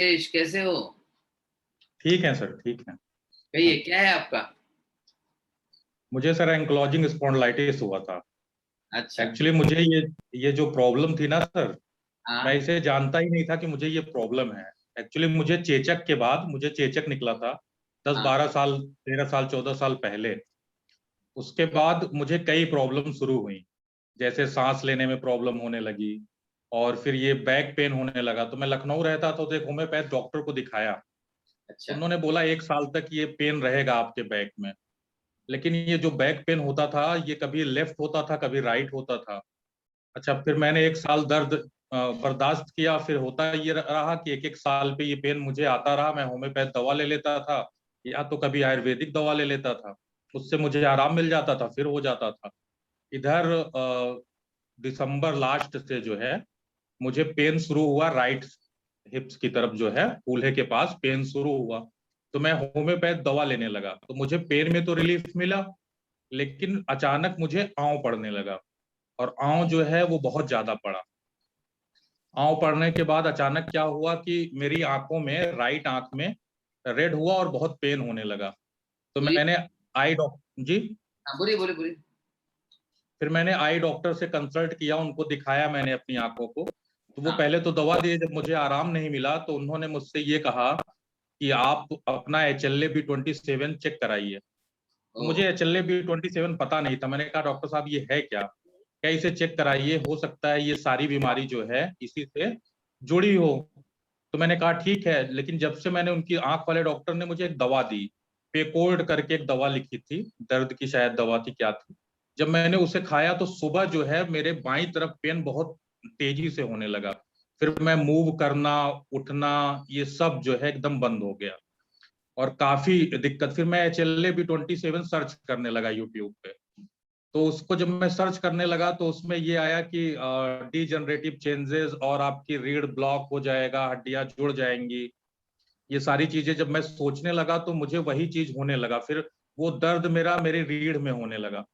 राजेश, कैसे हो? ठीक है सर, ठीक है। कहिए, क्या है आपका? मुझे सर एंक्लोजिंग स्पॉन्डिलाइटिस हुआ था। अच्छा। एक्चुअली मुझे ये जो प्रॉब्लम थी ना सर, मैं हाँ। इसे जानता ही नहीं था कि मुझे ये प्रॉब्लम है। एक्चुअली मुझे चेचक के बाद मुझे चेचक निकला था 10-12 साल, 13 साल, 14 साल पहले। उसके बाद मुझे कई प्रॉब्लम शुरू हुई, जैसे सांस लेने में प्रॉब्लम होने लगी, और फिर ये बैक पेन होने लगा। तो मैं लखनऊ रहता था, तो एक होम्योपैथ डॉक्टर को दिखाया। अच्छा। उन्होंने बोला 1 साल तक ये पेन रहेगा आपके बैक में। लेकिन ये जो बैक पेन होता था, ये कभी लेफ्ट होता था, कभी राइट होता था। अच्छा, फिर मैंने 1 साल दर्द बर्दाश्त किया। फिर होता ये रहा कि एक एक साल पे ये पेन मुझे आता रहा। मैं होम्योपैथ दवा ले लेता था, या तो कभी आयुर्वेदिक दवा ले लेता था। उससे मुझे आराम मिल जाता था, फिर हो जाता था। इधर दिसंबर लास्ट से जो है, मुझे पेन शुरू हुआ राइट हिप्स की तरफ, जो है कूल्हे के पास पेन शुरू हुआ। तो मैं होम्योपैथ दवा लेने लगा, तो मुझे पेन में तो रिलीफ मिला, लेकिन अचानक मुझे आंव पड़ने लगा। और आंव जो है वो बहुत ज्यादा पड़ा। आंव पड़ने के बाद अचानक क्या हुआ कि मेरी आंखों में, राइट आंख में रेड हुआ और बहुत पेन होने लगा। तो तो ये। मैंने आई डॉक्टर जी हाँ, बोलिए बोलिए बोलिए। फिर मैंने आई डॉक्टर से कंसल्ट किया, उनको दिखाया मैंने अपनी आंखों को। तो वो हाँ। पहले तो दवा दिए, जब मुझे आराम नहीं मिला तो उन्होंने मुझसे ये कहा कि आप अपना HLA-B27 चेक कराइए। तो ओ। मुझे HLA-B27 पता नहीं था। मैंने कहा डॉक्टर साहब ये है क्या? क्या इसे चेक कराइए, हो सकता है ये सारी बीमारी जो है इसी से जुड़ी हो। तो मैंने कहा ठीक है। लेकिन जब से मैंने, उनकी आंख वाले डॉक्टर ने मुझे एक दवा दी, पेकोल्ड करके एक दवा लिखी थी, दर्द की शायद दवा थी, क्या थी। जब मैंने उसे खाया तो सुबह जो है मेरे बाईं तरफ पेन बहुत तेजी से होने लगा। फिर मैं मूव करना, उठना, ये सब जो है एकदम बंद हो गया। और काफी दिक्कत। फिर मैं HLA-B27 सर्च करने लगा यूट्यूब पे। तो उसको जब मैं सर्च करने लगा तो उसमें ये आया कि डीजनरेटिव चेंजेस, और आपकी रीढ़ ब्लॉक हो जाएगा, हड्डियां जुड़ जाएंगी। ये सारी चीजें जब मैं सोचने लगा तो मुझे वही चीज होने लगा। फिर वो दर्द मेरा मेरी रीढ़ में होने लगा।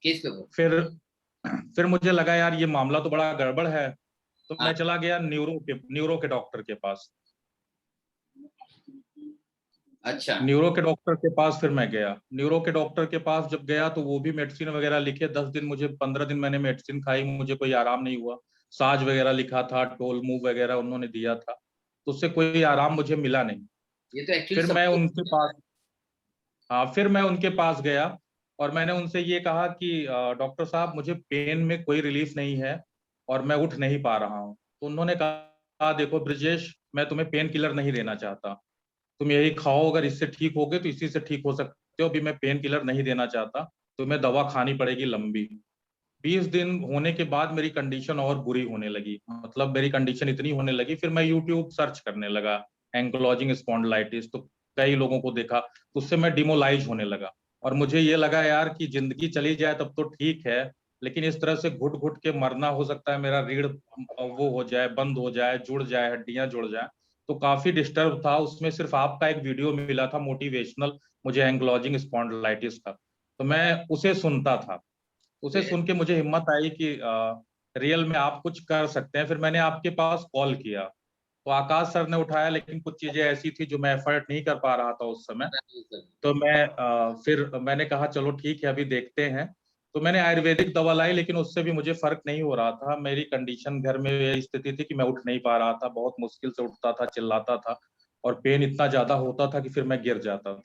किस पे वो? फिर फिर मुझे लगा यार ये मामला तो बड़ा गड़बड़ है। तो हाँ। मैं चला गया न्यूरो के डॉक्टर के पास। अच्छा। न्यूरो के डॉक्टर के पास फिर मैं गया। न्यूरो के डॉक्टर के पास जब गया तो वो भी मेडिसिन वगैरह लिखे। 10 दिन, मुझे 15 दिन मैंने मेडिसिन खाई, मुझे कोई आराम नहीं हुआ। साज वगैरह लिखा था, टोल मूव वगैरह उन्होंने दिया था, तो उससे कोई आराम मुझे मिला नहीं। ये तो एक्चुअली फिर मैं सबको उनके पास हाँ, फिर मैं उनके पास गया, और मैंने उनसे ये कहा कि डॉक्टर साहब, मुझे पेन में कोई रिलीफ नहीं है और मैं उठ नहीं पा रहा हूँ। तो उन्होंने कहा देखो ब्रजेश, मैं तुम्हें पेन किलर नहीं देना चाहता। तुम यही खाओ, अगर इससे ठीक हो गए तो इसी से ठीक हो सकते हो। अभी मैं पेन किलर नहीं देना चाहता, तुम्हें दवा खानी पड़ेगी लंबी। 20 दिन होने के बाद मेरी कंडीशन और बुरी होने लगी। मतलब मेरी कंडीशन इतनी होने लगी, फिर मैं यूट्यूब सर्च करने लगा एंक्लोजिंग स्पॉन्डिलाइटिस। तो कई लोगों को देखा, तो उससे मैं डिमोलाइज होने लगा। और मुझे ये लगा यार कि जिंदगी चली जाए तब तो ठीक है, लेकिन इस तरह से घुट घुट के मरना, हो सकता है मेरा रीढ़ वो हो जाए, बंद हो जाए, जुड़ जाए, हड्डियां जुड़ जाए। तो काफी डिस्टर्ब था। उसमें सिर्फ आपका एक वीडियो मिला था मोटिवेशनल, मुझे एंक्लोजिंग स्पॉन्डिलाइटिस का। तो मैं उसे सुनता था। उसे सुन के मुझे हिम्मत आई कि रियल में आप कुछ कर सकते हैं। फिर मैंने आपके पास कॉल किया, तो आकाश सर ने उठाया, लेकिन कुछ चीजें ऐसी थी जो मैं एफर्ट नहीं कर पा रहा था उस समय। तो फिर मैंने कहा चलो ठीक है, अभी देखते हैं। तो मैंने आयुर्वेदिक दवा लाई, लेकिन उससे भी मुझे फर्क नहीं हो रहा था। मेरी कंडीशन घर में ये स्थिति थी कि मैं उठ नहीं पा रहा था, बहुत मुश्किल से उठता था, चिल्लाता था, और पेन इतना ज्यादा होता था कि फिर मैं गिर जाता था।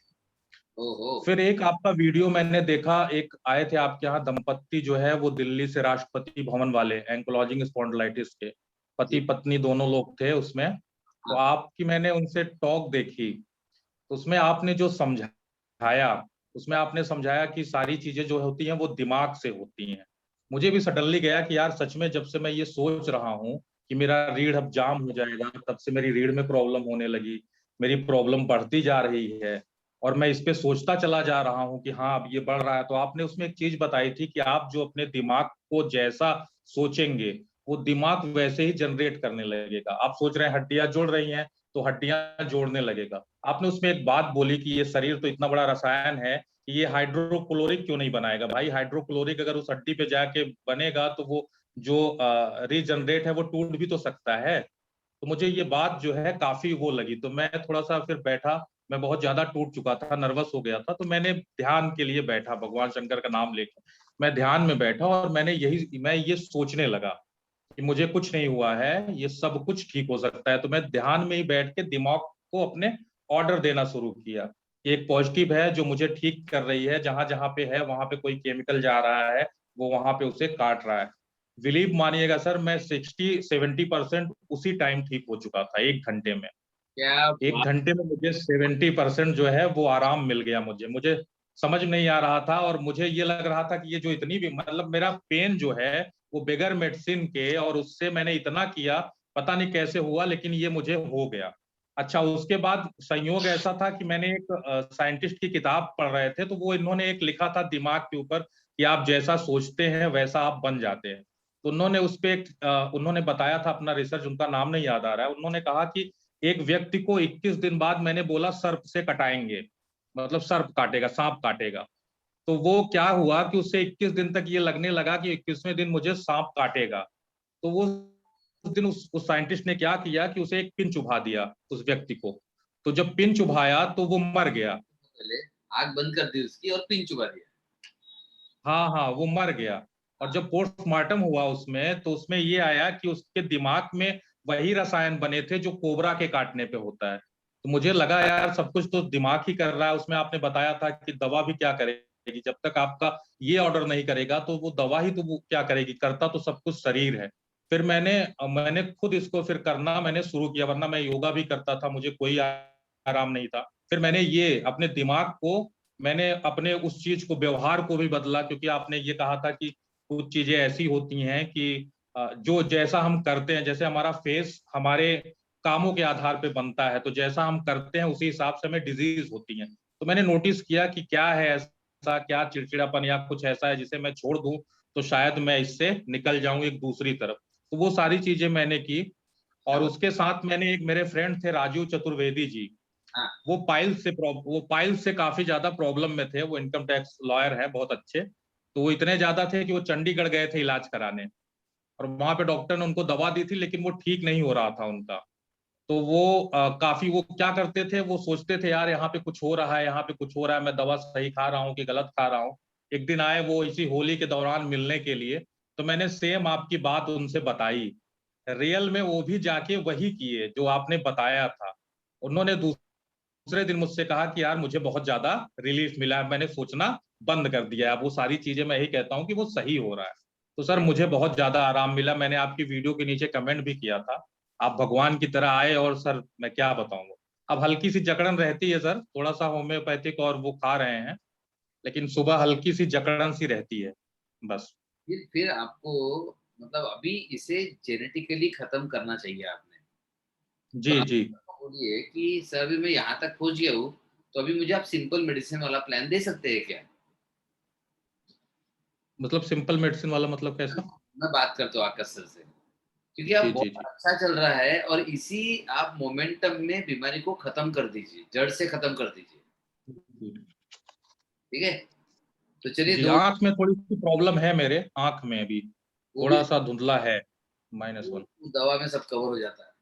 ओहो। फिर एक आपका वीडियो मैंने देखा, एक आए थे आपके यहाँ दंपत्ति जो है, वो दिल्ली से राष्ट्रपति भवन वाले, एंक्लोजिंग स्पॉन्डिलाइटिस के पति जी। पत्नी दोनों लोग थे उसमें। तो हाँ। आपकी मैंने उनसे टॉक देखी, तो उसमें आपने जो समझाया, उसमें आपने समझाया कि सारी चीजें जो होती हैं वो दिमाग से होती हैं। मुझे भी सडनली गया कि यार सच में, जब से मैं ये सोच रहा हूँ कि मेरा रीढ़ अब जाम हो जाएगा, तब से मेरी रीढ़ में प्रॉब्लम होने लगी। मेरी प्रॉब्लम बढ़ती जा रही है, और मैं इस पे सोचता चला जा रहा हूँ कि हाँ अब ये बढ़ रहा है। तो आपने उसमें एक चीज बताई थी कि आप जो अपने दिमाग को जैसा सोचेंगे, वो दिमाग वैसे ही जनरेट करने लगेगा। आप सोच रहे हैं हड्डियां जुड़ रही हैं, तो हड्डियां जोड़ने लगेगा। आपने उसमें एक बात बोली कि ये शरीर तो इतना बड़ा रसायन है कि ये हाइड्रोक्लोरिक क्यों नहीं बनाएगा। भाई हाइड्रोक्लोरिक अगर उस हड्डी पे जाके बनेगा तो वो जो रीजनरेट है वो टूट भी तो सकता है। तो मुझे ये बात जो है काफी वो लगी, तो मैं थोड़ा सा फिर बैठा, मैं बहुत ज्यादा टूट चुका था, नर्वस हो गया था, तो मैंने ध्यान के लिए बैठा, भगवान शंकर का नाम लेकर मैं ध्यान में बैठा, और मैं ये सोचने लगा कि मुझे कुछ नहीं हुआ है, ये सब कुछ ठीक हो सकता है। तो मैं ध्यान में ही बैठ के दिमाग को अपने ऑर्डर देना शुरू किया कि एक पॉजिटिव है जो मुझे ठीक कर रही है, जहां जहां पे है वहां पे कोई केमिकल जा रहा है, वो वहां पे उसे काट रहा है। बिलीव मानिएगा सर, मैं 60-70% उसी टाइम ठीक हो चुका था, 1 घंटे में। क्या एक बात। घंटे में मुझे 70% जो है वो आराम मिल गया। मुझे मुझे समझ नहीं आ रहा था, और मुझे ये लग रहा था कि ये जो इतनी भी मतलब मेरा पेन जो है वो बगैर मेडिसिन के, और उससे मैंने इतना किया, पता नहीं कैसे हुआ, लेकिन ये मुझे हो गया। अच्छा, उसके बाद संयोग ऐसा था कि मैंने एक साइंटिस्ट की किताब पढ़ रहे थे, तो वो इन्होंने एक लिखा था दिमाग के ऊपर कि आप जैसा सोचते हैं वैसा आप बन जाते हैं। तो उन्होंने उस पे उन्होंने बताया था अपना रिसर्च, उनका नाम नहीं याद आ रहा है। उन्होंने कहा कि एक व्यक्ति को 21 दिन बाद मैंने बोला सर्प से कटाएंगे, मतलब सर्प काटेगा, सांप काटेगा। तो वो क्या हुआ कि उससे 21 दिन तक ये लगने लगा कि 21वें दिन मुझे सांप काटेगा। तो वो उस दिन उस साइंटिस्ट ने क्या किया कि उसे एक पिन चुभा दिया उस व्यक्ति को। तो जब पिन चुभाया तो वो मर गया। पहले आग बंद कर दी उसकी और पिन चुबा दिया। हाँ हाँ, वो मर गया। और हाँ। जब पोस्टमार्टम हुआ उसमें, तो उसमें ये आया कि उसके दिमाग में वही रसायन बने थे जो कोबरा के काटने पे होता है। तो मुझे लगा यार सब कुछ तो दिमाग ही कर रहा है। उसमें आपने बताया था कि दवा भी क्या करेगी, जब तक आपका ये ऑर्डर नहीं करेगा तो वो दवा ही तो वो क्या करेगी, करता तो सब कुछ शरीर है। फिर मैंने मैंने खुद इसको फिर करना मैंने शुरू किया, वरना मैं योगा भी करता था, मुझे कोई आराम नहीं था। फिर मैंने ये अपने दिमाग को, मैंने अपने उस चीज को, व्यवहार को भी बदला, क्योंकि आपने ये कहा था कि कुछ चीजें ऐसी होती हैं कि जो जैसा हम करते हैं, जैसे हमारा फेस हमारे कामों के आधार पे बनता है, तो जैसा हम करते हैं उसी हिसाब से हमें डिजीज होती है। तो मैंने नोटिस किया कि क्या है ऐसा, क्या चिड़चिड़ापन या कुछ ऐसा है जिसे मैं छोड़ दूं तो शायद मैं इससे निकल जाऊं एक दूसरी तरफ। तो वो सारी चीजें मैंने की। क्या और बात। उसके साथ मैंने, एक मेरे फ्रेंड थे राजीव चतुर्वेदी जी, हाँ। वो पाइल्स से काफी ज्यादा प्रॉब्लम में थे। वो इनकम टैक्स लॉयर है, बहुत अच्छे। तो वो इतने ज्यादा थे कि वो चंडीगढ़ गए थे इलाज कराने, और वहां पे डॉक्टर ने उनको दवा दी थी, लेकिन वो ठीक नहीं हो रहा था उनका। तो वो काफी, वो क्या करते थे, वो सोचते थे यार यहाँ पे कुछ हो रहा है, यहाँ पे कुछ हो रहा है, मैं दवा सही खा रहा हूँ कि गलत खा रहा हूँ। एक दिन आए वो इसी होली के दौरान मिलने के लिए, तो मैंने सेम आपकी बात उनसे बताई। रियल में वो भी जाके वही किए जो आपने बताया था। उन्होंने दूसरे दिन मुझसे कहा कि यार मुझे बहुत ज्यादा रिलीफ मिला है, मैंने सोचना बंद कर दिया है। अब वो सारी चीजें मैं यही कहता हूँ कि वो सही हो रहा है। तो सर मुझे बहुत ज्यादा आराम मिला। मैंने आपकी वीडियो के नीचे कमेंट भी किया था, आप भगवान की तरह आए, और सर मैं क्या बताऊँ। अब हल्की सी जकड़न रहती है सर, थोड़ा सा होम्योपैथिक और वो खा रहे हैं, लेकिन सुबह हल्की सी जकड़न सी रहती है बस। फिर आपको मतलब अभी इसे जेनेटिकली खत्म करना चाहिए आपने। तो जी आप जी। बोलिए कि सर अभी मैं यहाँ तक पहुंच गया हूँ, तो अभी मुझे आप सिंपल मेडिसिन वाला प्लान दे सकते हैं क्या? मतलब सिंपल मेडिसिन वाला मतलब कैसा? मैं बात करता हूँ आकाश सर से, क्योंकि आप जी जी बहुत जी। अच्छा चल रहा है और इसी आप मोमेंटम में बीमारी को खत्म कर दीजिए, जड़ से खत्म कर दीजिए। ठीक है, तो चलिए जी, दो, आंख में थोड़ी सी प्रॉब्लम है, मेरे आंख में भी वो भी थोड़ा सा धुंधला है, -1। उस दवा में सब कवर हो जाता है।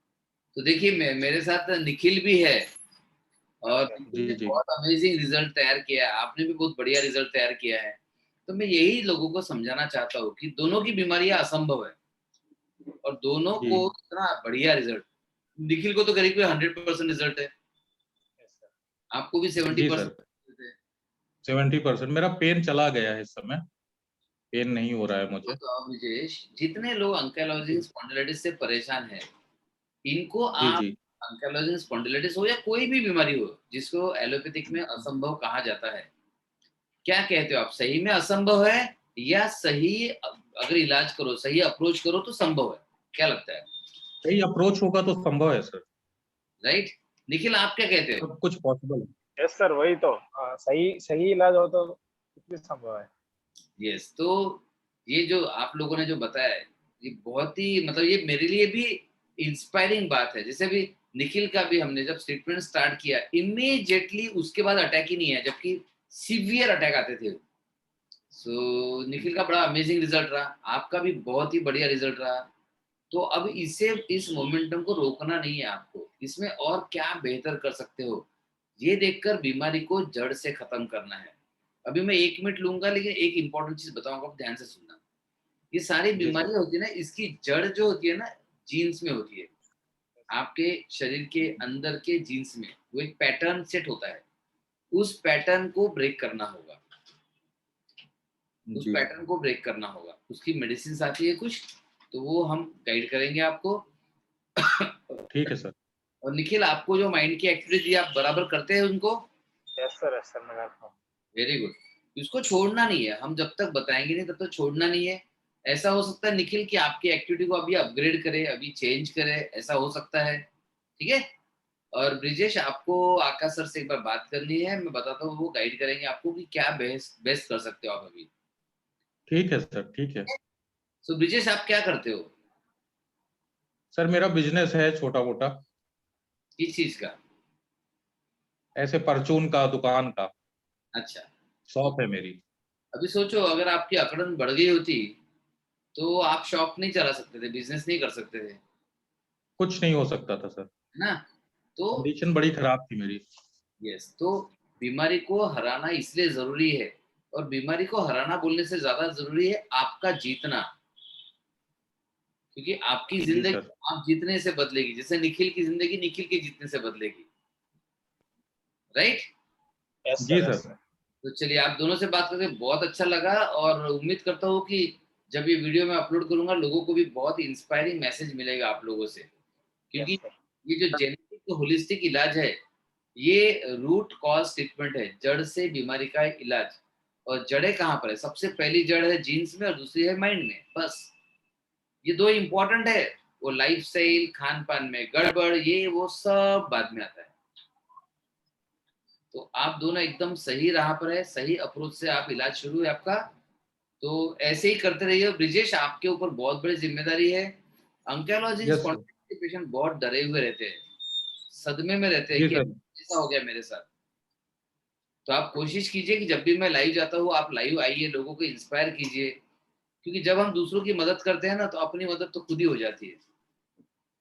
तो देखिए मेरे साथ निखिल भी है, और निखिल ने जी जी। बहुत अमेजिंग रिजल्ट तैयार किया है, आपने भी बहुत बढ़िया रिजल्ट तैयार किया है। तो मैं यही लोगों को समझाना चाहता हूँ कि दोनों की बीमारियां असंभव है, और दोनों जी को इतना बढ़िया रिजल्ट, निखिल को तो करीब 100% रिजल्ट है, आपको भी सेवेंटी जी सर, परसेंट है। 70% मेरा पेन चला गया है इस समय, पेन नहीं हो रहा है मुझे। तो अब विजेश, जितने लोग अंकाइलोजिंग जी स्पॉन्डिलाइटिस से परेशान हैं, इनको जी। आप, जी अंकाइलोजिंग स्पॉन्डिलाइटिस हो या कोई भी बीमारी हो जिसको एलोपैथिक में असंभव कहा जाता है, क्या कहते हो आप, सही में असंभव है या सही अगर इलाज करो, सही अप्रोच करो तो संभव है? क्या लगता है? सही अप्रोच होगा तो संभव है सर, राइट। निखिल आप क्या कहते हो? सब कुछ पॉसिबल है। यस सर, वही तो। सही सही इलाज हो तो कुछ भी संभव है। यस, तो ये जो आप लोगों ने जो बताया है, ये बहुत ही मतलब ये मेरे लिए भी इंस्पायरिंग बात है। जैसे अभी निखिल का भी हमने जब ट्रीटमेंट स्टार्ट किया, इमीडिएटली उसके बाद अटैक ही नहीं है, जबकि सीवियर अटैक आते थे। सो निखिल का बड़ा अमेजिंग रिजल्ट रहा, आपका भी बहुत ही बढ़िया रिजल्ट रहा। तो अब इसे इस मोमेंटम को रोकना नहीं है आपको, इसमें और क्या बेहतर कर सकते हो ये देखकर बीमारी को जड़ से खत्म करना है। अभी मैं 1 मिनट लूंगा, लेकिन एक इंपॉर्टेंट चीज बताऊंगा, आप ध्यान से सुनना। ये सारी जी सर। बीमारियां होती है ना, इसकी जड़ जो होती है ना, जीन्स में होती है। आपके शरीर के अंदर के जीन्स में वो एक पैटर्न सेट होता है, उस पैटर्न को ब्रेक करना होगा, उस जी पैटर्न को ब्रेक करना होगा। उसकी मेडिसिन आती है कुछ, तो वो हम गाइड करेंगे आपको। ठीक है सर। और निखिल, आपको जो माइंड की एक्टिविटी आप बराबर करते हैं उनको? यस सर, मैं करता हूँ। Very good. इसको छोड़ना नहीं है, हम जब तक बताएंगे नहीं तब तक छोड़ना नहीं है। ऐसा हो सकता है निखिल कि आपकी एक्टिविटी को अभी अपग्रेड करे, अभी चेंज करे, ऐसा हो सकता है। ठीक है। और ब्रिजेश, आपको आकाश सर से एक बार बात करनी है, मैं बताता हूँ, वो गाइड करेंगे आपको कि क्या बेस्ट बेस्ट कर सकते हो आप अभी। ठीक है सर, ठीक है। सो ब्रिजेश, आप क्या करते हो? सर मेरा बिजनेस है छोटा मोटा, किस चीज का? ऐसे परचून का, दुकान का अच्छा। शॉप है मेरी। अभी सोचो, अगर आपकी अकड़न बढ़ गई होती तो आप शॉप नहीं चला सकते थे, बिजनेस नहीं कर सकते थे, कुछ नहीं हो सकता था सर, है ना? तो कंडीशन बड़ी खराब थी मेरी। यस, तो बीमारी को हराना इसलिए जरूरी है, और बीमारी को हराना बोलने से ज्यादा जरूरी है आपका जीतना। क्योंकि आपकी जी जिंदगी सर। आप जीतने से बदलेगी, जैसे निखिल की जिंदगी निखिल के जीतने से बदलेगी। राइट। यस जी सर, सर। Yes sir. तो चलिए, आप दोनों से बात करके बहुत अच्छा लगा, और उम्मीद करता हूँ कि जब ये वीडियो मैं अपलोड करूंगा, लोगों को भी बहुत इंस्पायरिंग मैसेज मिलेगा आप लोगों से। यस क्योंकि सर। ये जो जेनेटिक होलिस्टिक इलाज है, ये रूट कॉज ट्रीटमेंट है, जड़ से बीमारी का इलाज। और जड़ें कहाँ पर है? सबसे पहली जड़ है जीन्स में, और दूसरी है माइंड में, बस। ये दो इंपॉर्टेंट है। वो लाइफ स्टाइल, खान पान में गड़बड़, ये वो सब बाद में आता है। तो आप दोनों एकदम सही राह पर है, सही अप्रोच से आप इलाज शुरू है आपका। तो ऐसे ही करते रहिए। ब्रिजेश, आपके ऊपर बहुत बड़ी जिम्मेदारी है। Oncology yes sir. के पेशेंट बहुत डरे हुए रहते हैं, सदमे में रहते हैं जी कि सर। ऐसा हो गया मेरे साथ। तो आप कोशिश कीजिए कि जब भी मैं लाइव जाता हूँ, आप लाइव आइए, लोगों को इंस्पायर कीजिए। क्योंकि जब हम दूसरों की मदद करते हैं ना, तो अपनी मदद तो खुद ही हो जाती है।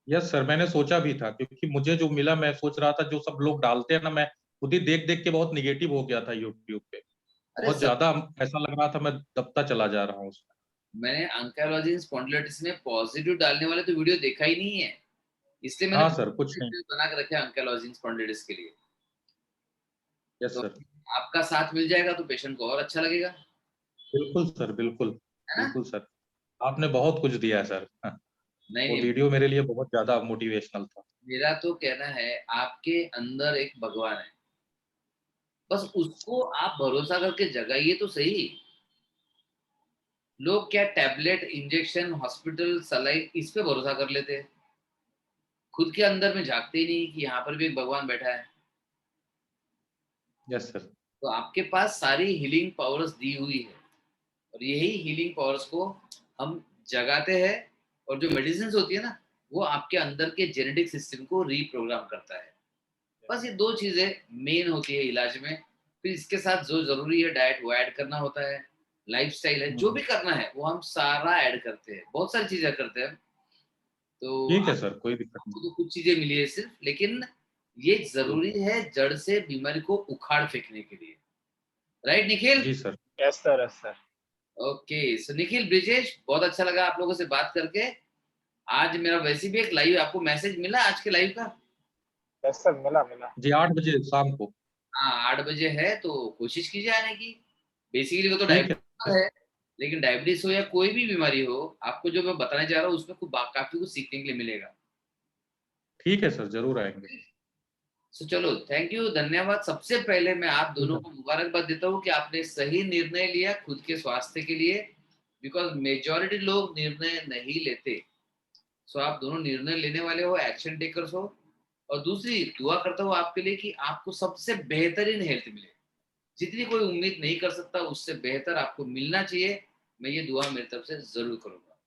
यस सर, मैंने सोचा भी था, क्योंकि मुझे जो मिला मैं सोच रहा था जो सब लोग डालते हैं ना, मैं खुद ही देख देख के बहुत निगेटिव हो गया था यूट्यूब पे। अरे बहुत ज्यादा ऐसा लग रहा था मैं दबता चला जा रहा हूँ उसमें। मैंने अंकोलॉजी स्पॉन्डिलाइटिस में पॉजिटिव डालने वाले तो वीडियो देखा ही नहीं है, इसलिए मैंने हाँ सर, कुछ नहीं। बना के रखे अंकोलॉजी स्पॉन्डिलाइटिस के लिए। यस तो सर। आपका साथ मिल जाएगा तो पेशेंट को और अच्छा लगेगा, बिल्कुल सर, बिल्कुल। है ना? बिल्कुल सर। आपने बहुत कुछ दिया है सर। हाँ, नहीं वो नहीं, वीडियो मेरे लिए बहुत ज्यादा मोटिवेशनल था। मेरा तो कहना है, आपके अंदर एक भगवान है, बस उसको आप भरोसा करके जगाइए तो सही। लोग क्या टैबलेट, इंजेक्शन, हॉस्पिटल, सलाइन, इस पे भरोसा कर लेते हैं, खुद के अंदर में झांकते ही नहीं कि यहाँ पर भी एक भगवान बैठा है। Yes sir. तो आपके पास सारी हीलिंग पावर्स दी हुई है, और यही हीलिंग पावर्स को हम जगाते हैं। और जो मेडिसिन होती है ना, वो आपके अंदर के जेनेटिक सिस्टम को रीप्रोग्राम करता है। बस ये दो चीजें मेन होती है इलाज में। फिर इसके साथ जो जरूरी है डाइट, वो ऐड करना होता है। लाइफस्टाइल है, जो भी करना है वो हम सारा ऐड करते हैं, बहुत सारी चीजें करते हैं। तो ठीक है सर, कोई दिक्कत नहीं। आपको तो कुछ चीजें मिली है सिर्फ, लेकिन ये जरूरी है जड़ से बीमारी को उखाड़ फेंकने के लिए। राइट निखिल? जी sir. Yes sir, yes sir. Okay, so Nikhil, Brijesh, बहुत अच्छा लगा आप लोगों से बात करके। आज मेरा वैसे भी एक लाइव, आपको मैसेज मिला आज के लाइव का? यस सर, मिला मिला। जी, 8 बजे शाम को। हाँ, 8 बजे है, तो कोशिश कीजिए आने की। बेसिकली वो तो ठीक है। डायबिटीज है, लेकिन डायबिटीज हो या कोई भी बीमारी हो, आपको जो मैं बताने जा रहा हूँ उसमें काफी कुछ सीखने के लिए मिलेगा। ठीक है सर, जरूर आएंगे। सो चलो, थैंक यू, धन्यवाद। सबसे पहले मैं आप ठीक दोनों है। को मुबारकबाद देता हूँ कि आपने सही निर्णय लिया खुद के स्वास्थ्य के लिए। बिकॉज मेजोरिटी लोग निर्णय नहीं लेते। सो आप दोनों निर्णय लेने वाले हो, एक्शन टेकर्स हो। और दूसरी, दुआ करता हूँ आपके लिए कि आपको सबसे बेहतरीन हेल्थ मिले, जितनी कोई उम्मीद नहीं कर सकता उससे बेहतर आपको मिलना चाहिए। मैं ये दुआ मेरी तरफ से जरूर करूंगा।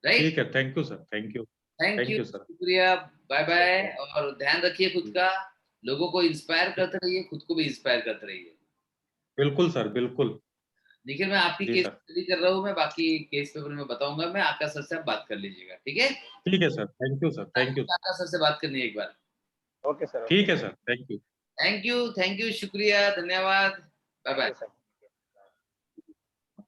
राइट। ठीक है, thank you sir, thank you. Thank you, thank you sir. शुक्रिया। Bye sir, bye. थैंक और ध्यान रखिए खुद यू। का। लोगों को इंस्पायर करते रहिए, खुद को भी इंस्पायर करते रहिए। बिल्कुल सर, बिल्कुल। निखिल मैं आपकी जी केस सर। स्टडी कर रहा हूँ, मैं बाकी केस पेपर में बताऊंगा, मैं आकाश सर से आप बात कर लीजिएगा, ठीक है? ठीक है sir, thank you sir, thank you. Akash sir से बात करनी है एक बार। Okay sir, okay. ठीक है sir, thank you. Thank you, शुक्रिया, धन्यवाद, bye thank bye. You sir.